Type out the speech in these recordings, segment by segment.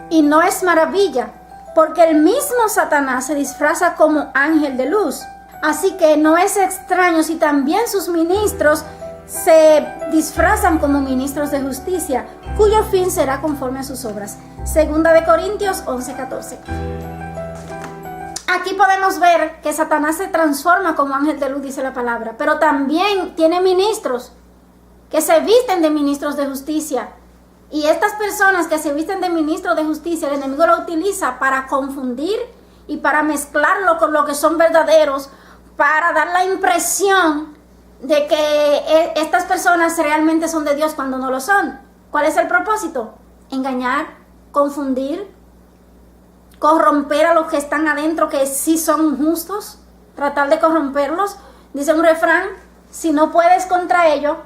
Y no es maravilla, porque el mismo Satanás se disfraza como ángel de luz. Así que no es extraño si también sus ministros se disfrazan como ministros de justicia, cuyo fin será conforme a sus obras. Segunda de Corintios 11:14. Aquí podemos ver que Satanás se transforma como ángel de luz, dice la palabra, pero también tiene ministros que se visten de ministros de justicia. Y estas personas que se visten de ministros de justicia, el enemigo lo utiliza para confundir y para mezclarlo con lo que son verdaderos, para dar la impresión de que estas personas realmente son de Dios cuando no lo son. ¿Cuál es el propósito? Engañar, confundir, corromper a los que están adentro, que sí son justos, tratar de corromperlos. Dice un refrán, si no puedes contra ellos,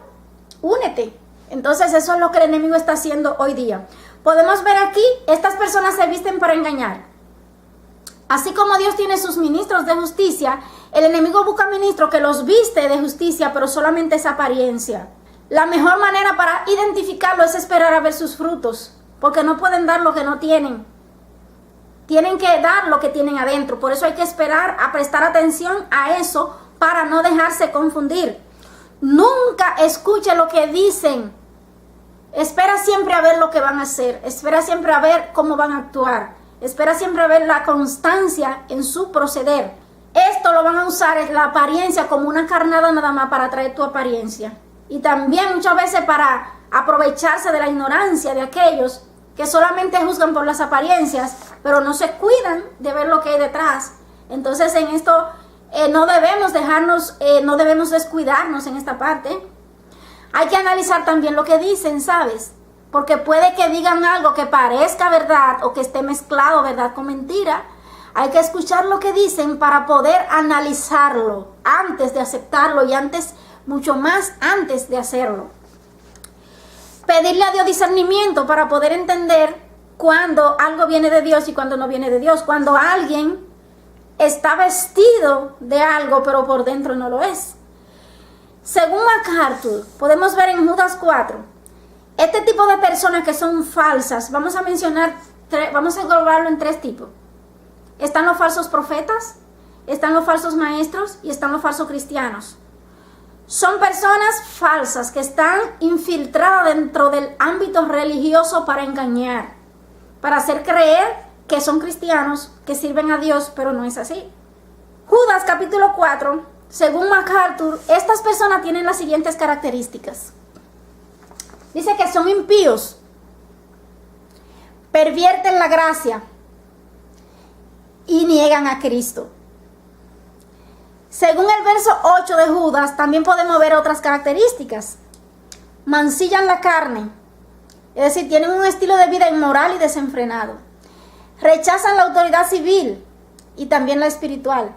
únete. Entonces eso es lo que el enemigo está haciendo hoy día. Podemos ver aquí, estas personas se visten para engañar. Así como Dios tiene sus ministros de justicia, el enemigo busca ministros que los viste de justicia, pero solamente es apariencia. La mejor manera para identificarlo es esperar a ver sus frutos, porque no pueden dar lo que no tienen. Tienen que dar lo que tienen adentro. Por eso hay que esperar a prestar atención a eso para no dejarse confundir. Nunca escuche lo que dicen. Espera siempre a ver lo que van a hacer. Espera siempre a ver cómo van a actuar. Espera siempre a ver la constancia en su proceder. Esto lo van a usar, es la apariencia, como una carnada nada más para traer tu apariencia. Y también muchas veces para aprovecharse de la ignorancia de aquellos que solamente juzgan por las apariencias, pero no se cuidan de ver lo que hay detrás. Entonces en esto no debemos dejarnos, no debemos descuidarnos en esta parte. Hay que analizar también lo que dicen, ¿sabes? Porque puede que digan algo que parezca verdad o que esté mezclado verdad con mentira. Hay que escuchar lo que dicen para poder analizarlo antes de aceptarlo y mucho más antes de hacerlo. Pedirle a Dios discernimiento para poder entender cuando algo viene de Dios y cuando no viene de Dios. Cuando alguien está vestido de algo, pero por dentro no lo es. Según MacArthur, podemos ver en Judas 4, este tipo de personas que son falsas, vamos a englobarlo en tres tipos. Están los falsos profetas, están los falsos maestros y están los falsos cristianos. Son personas falsas que están infiltradas dentro del ámbito religioso para engañar, para hacer creer que son cristianos, que sirven a Dios, pero no es así. Judas capítulo 4, según MacArthur, estas personas tienen las siguientes características. Dice que son impíos, pervierten la gracia y niegan a Cristo. Según el verso 8 de Judas, también podemos ver otras características. Mancillan la carne, es decir, tienen un estilo de vida inmoral y desenfrenado. Rechazan la autoridad civil y también la espiritual.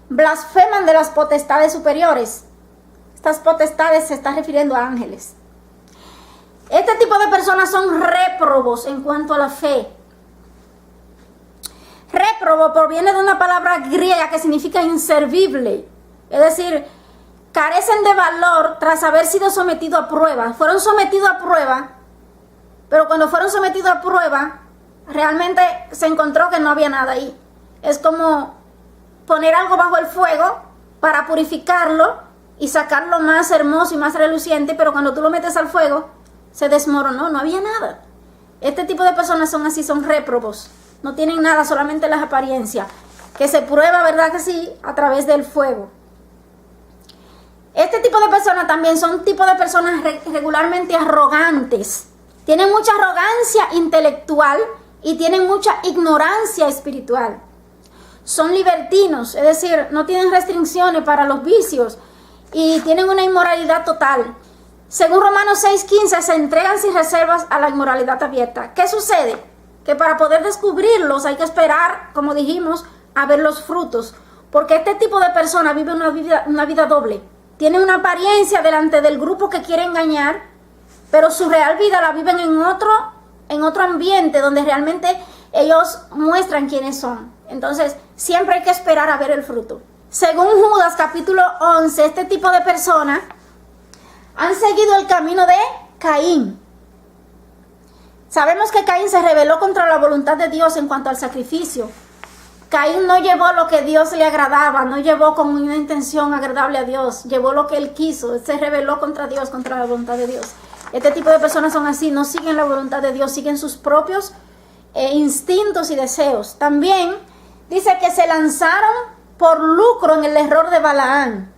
Blasfeman de las potestades superiores. Estas potestades se están refiriendo a ángeles. Este tipo de personas son réprobos en cuanto a la fe. Réprobo proviene de una palabra griega que significa inservible. Es decir, carecen de valor tras haber sido sometidos a prueba. Fueron sometidos a prueba, pero cuando fueron sometidos a prueba, realmente se encontró que no había nada ahí. Es como poner algo bajo el fuego para purificarlo y sacarlo más hermoso y más reluciente, pero cuando tú lo metes al fuego, se desmoronó, no había nada. Este tipo de personas son así, son réprobos. No tienen nada, solamente las apariencias, que se prueba, ¿verdad que sí?, a través del fuego. Este tipo de personas también son tipo de personas regularmente arrogantes. Tienen mucha arrogancia intelectual y tienen mucha ignorancia espiritual. Son libertinos, es decir, no tienen restricciones para los vicios y tienen una inmoralidad total. Según Romanos 6:15, se entregan sin reservas a la inmoralidad abierta. ¿Qué sucede? Que para poder descubrirlos hay que esperar, como dijimos, a ver los frutos. Porque este tipo de personas vive una vida doble. Tienen una apariencia delante del grupo que quiere engañar, pero su real vida la viven en otro ambiente donde realmente ellos muestran quiénes son. Entonces, siempre hay que esperar a ver el fruto. Según Judas capítulo 11, este tipo de personas han seguido el camino de Caín. Sabemos que Caín se rebeló contra la voluntad de Dios en cuanto al sacrificio. Caín no llevó lo que Dios le agradaba, no llevó con una intención agradable a Dios, llevó lo que él quiso, se rebeló contra Dios, contra la voluntad de Dios. Este tipo de personas son así, no siguen la voluntad de Dios, siguen sus propios instintos y deseos. También dice que se lanzaron por lucro en el error de Balaam,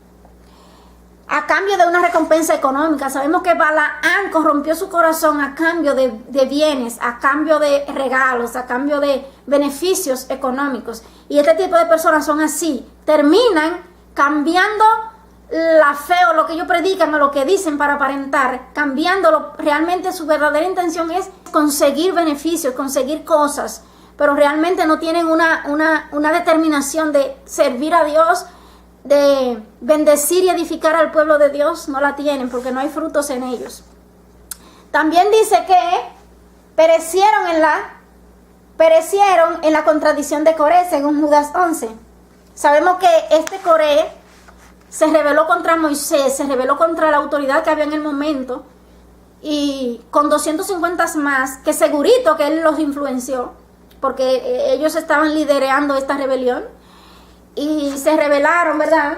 a cambio de una recompensa económica. Sabemos que Balaam corrompió su corazón a cambio de bienes, a cambio de regalos, a cambio de beneficios económicos. Y este tipo de personas son así, terminan cambiando la fe o lo que ellos predican o lo que dicen para aparentar, cambiándolo. Realmente su verdadera intención es conseguir beneficios, conseguir cosas, pero realmente no tienen una determinación de servir a Dios, de bendecir y edificar al pueblo de Dios. No la tienen porque no hay frutos en ellos. También dice que perecieron en la contradicción de Coré, según Judas 11. Sabemos que este Coré se rebeló contra Moisés, se rebeló contra la autoridad que había en el momento, y con 250 más, que segurito que él los influenció, porque ellos estaban liderando esta rebelión, y se rebelaron, ¿verdad?,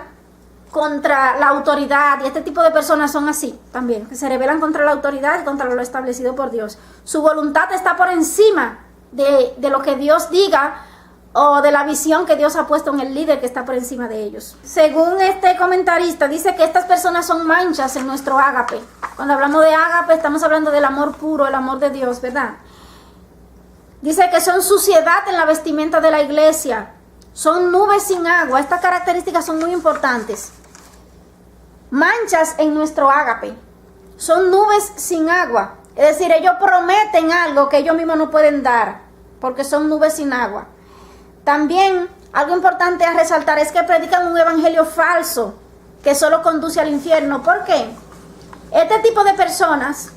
contra la autoridad. Y este tipo de personas son así también, que se rebelan contra la autoridad y contra lo establecido por Dios. Su voluntad está por encima de lo que Dios diga, o de la visión que Dios ha puesto en el líder que está por encima de ellos. Según este comentarista, dice que estas personas son manchas en nuestro ágape. Cuando hablamos de ágape, estamos hablando del amor puro, el amor de Dios, ¿verdad? Dice que son suciedad en la vestimenta de la iglesia, son nubes sin agua. Estas características son muy importantes. Manchas en nuestro ágape, son nubes sin agua. Es decir, ellos prometen algo que ellos mismos no pueden dar, porque son nubes sin agua. También algo importante a resaltar es que predican un evangelio falso que solo conduce al infierno. ¿Por qué? Este tipo de personas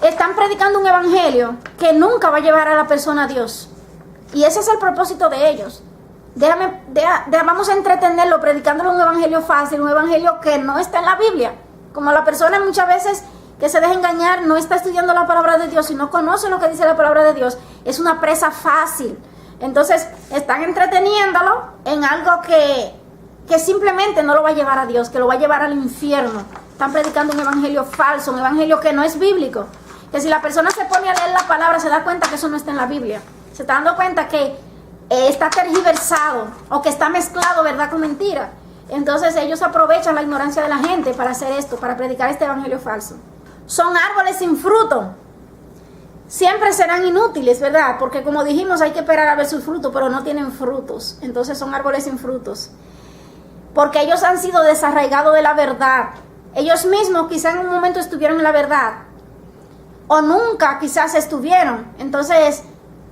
están predicando un evangelio que nunca va a llevar a la persona a Dios. Y ese es el propósito de ellos. Vamos a entretenerlo predicándole un evangelio fácil, un evangelio que no está en la Biblia. Como la persona muchas veces que se deja engañar, no está estudiando la palabra de Dios y no conoce lo que dice la palabra de Dios, es una presa fácil. Entonces están entreteniéndolo en algo que simplemente no lo va a llevar a Dios, que lo va a llevar al infierno. Están predicando un evangelio falso, un evangelio que no es bíblico. Que si la persona se pone a leer la palabra, se da cuenta que eso no está en la Biblia. Se está dando cuenta que está tergiversado o que está mezclado verdad con mentira. Entonces ellos aprovechan la ignorancia de la gente para hacer esto, para predicar este evangelio falso. Son árboles sin fruto. Siempre serán inútiles, ¿verdad? Porque como dijimos, hay que esperar a ver sus frutos, pero no tienen frutos. Entonces son árboles sin frutos. Porque ellos han sido desarraigados de la verdad. Ellos mismos quizás en un momento estuvieron en la verdad, o nunca quizás estuvieron. Entonces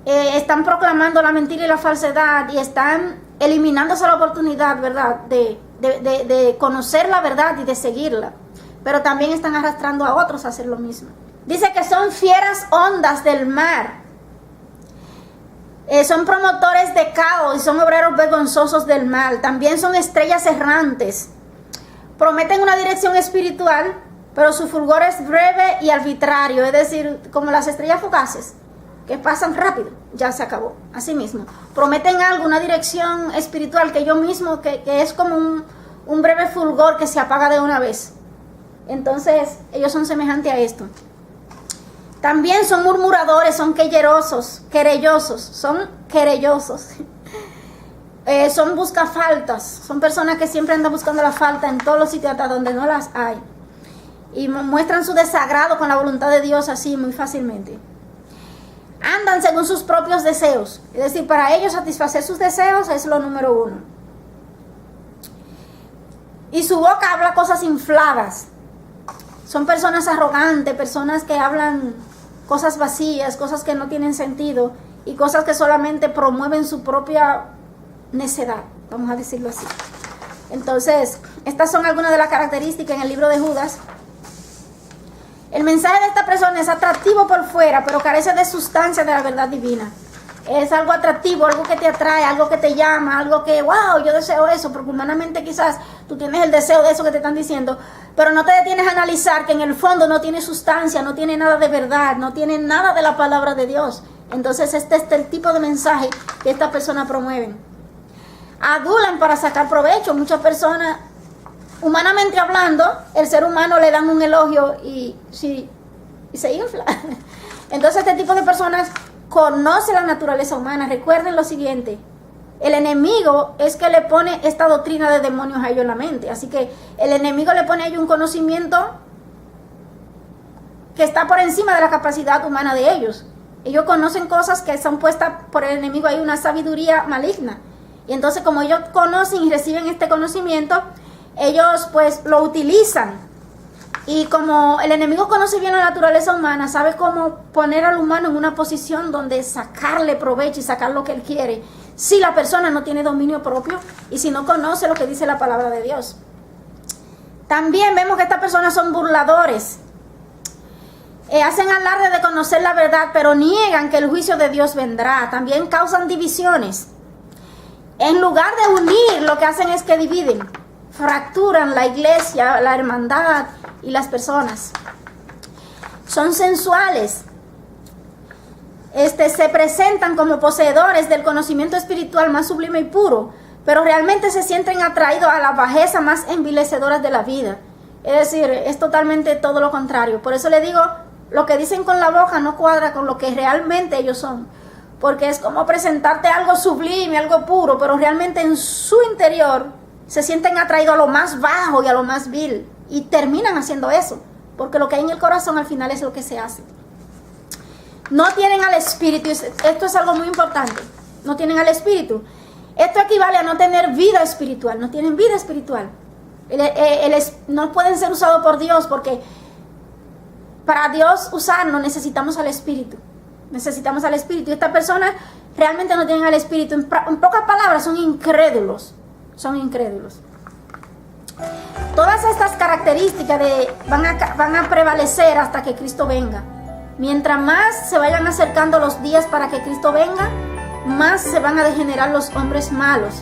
están proclamando la mentira y la falsedad, y están eliminándose la oportunidad, ¿verdad?, de conocer la verdad y de seguirla. Pero también están arrastrando a otros a hacer lo mismo. Dice que son fieras ondas del mar. Son promotores de caos y son obreros vergonzosos del mal. También son estrellas errantes. Prometen una dirección espiritual, pero su fulgor es breve y arbitrario. Es decir, como las estrellas fugaces, que pasan rápido, ya se acabó. Así mismo, prometen algo, una dirección espiritual que yo mismo, que es como un breve fulgor que se apaga de una vez. Entonces, ellos son semejantes a esto. También son murmuradores, son querellosos, son buscafaltas, son personas que siempre andan buscando la falta en todos los sitios hasta donde no las hay. Y muestran su desagrado con la voluntad de Dios así muy fácilmente. Andan según sus propios deseos, es decir, para ellos satisfacer sus deseos es lo número uno. Y su boca habla cosas infladas. Son personas arrogantes, personas que hablan cosas vacías, cosas que no tienen sentido y cosas que solamente promueven su propia necedad, vamos a decirlo así. Entonces, estas son algunas de las características en el libro de Judas. El mensaje de esta persona es atractivo por fuera, pero carece de sustancia de la verdad divina. Es algo atractivo, algo que te atrae, algo que te llama, algo que, wow, yo deseo eso, porque humanamente quizás tú tienes el deseo de eso que te están diciendo, pero no te detienes a analizar que en el fondo no tiene sustancia, no tiene nada de verdad, no tiene nada de la palabra de Dios. Entonces este es el tipo de mensaje que estas personas promueven. Adulan para sacar provecho. Muchas personas, humanamente hablando, el ser humano le dan un elogio y se infla. Entonces este tipo de personas conoce la naturaleza humana. Recuerden lo siguiente: el enemigo es que le pone esta doctrina de demonios a ellos en la mente. Así que el enemigo le pone a ellos un conocimiento que está por encima de la capacidad humana de ellos. Ellos conocen cosas que son puestas por el enemigo. Hay una sabiduría maligna. Y entonces, como ellos conocen y reciben este conocimiento, ellos pues lo utilizan. Y como el enemigo conoce bien la naturaleza humana, sabe cómo poner al humano en una posición donde sacarle provecho y sacar lo que él quiere, si la persona no tiene dominio propio y si no conoce lo que dice la palabra de Dios. También vemos que estas personas son burladores. Hacen alarde de conocer la verdad, pero niegan que el juicio de Dios vendrá. También causan divisiones. En lugar de unir, lo que hacen es que dividen. Fracturan la iglesia, la hermandad y las personas. Son sensuales. Se presentan como poseedores del conocimiento espiritual más sublime y puro, pero realmente se sienten atraídos a la bajeza más envilecedora de la vida. Es decir, es totalmente todo lo contrario. Por eso le digo, lo que dicen con la boca no cuadra con lo que realmente ellos son. Porque es como presentarte algo sublime, algo puro, pero realmente en su interior se sienten atraídos a lo más bajo y a lo más vil. Y terminan haciendo eso, porque lo que hay en el corazón al final es lo que se hace. No tienen al Espíritu. Esto es algo muy importante. No tienen al Espíritu. Esto equivale a no tener vida espiritual. No tienen vida espiritual. No pueden ser usados por Dios, porque para Dios usarnos necesitamos al Espíritu. Necesitamos al Espíritu. Y estas personas realmente no tienen al Espíritu. En pocas palabras, son incrédulos. Son incrédulos. Todas estas características van a prevalecer hasta que Cristo venga. Mientras más se vayan acercando los días para que Cristo venga, más se van a degenerar los hombres malos.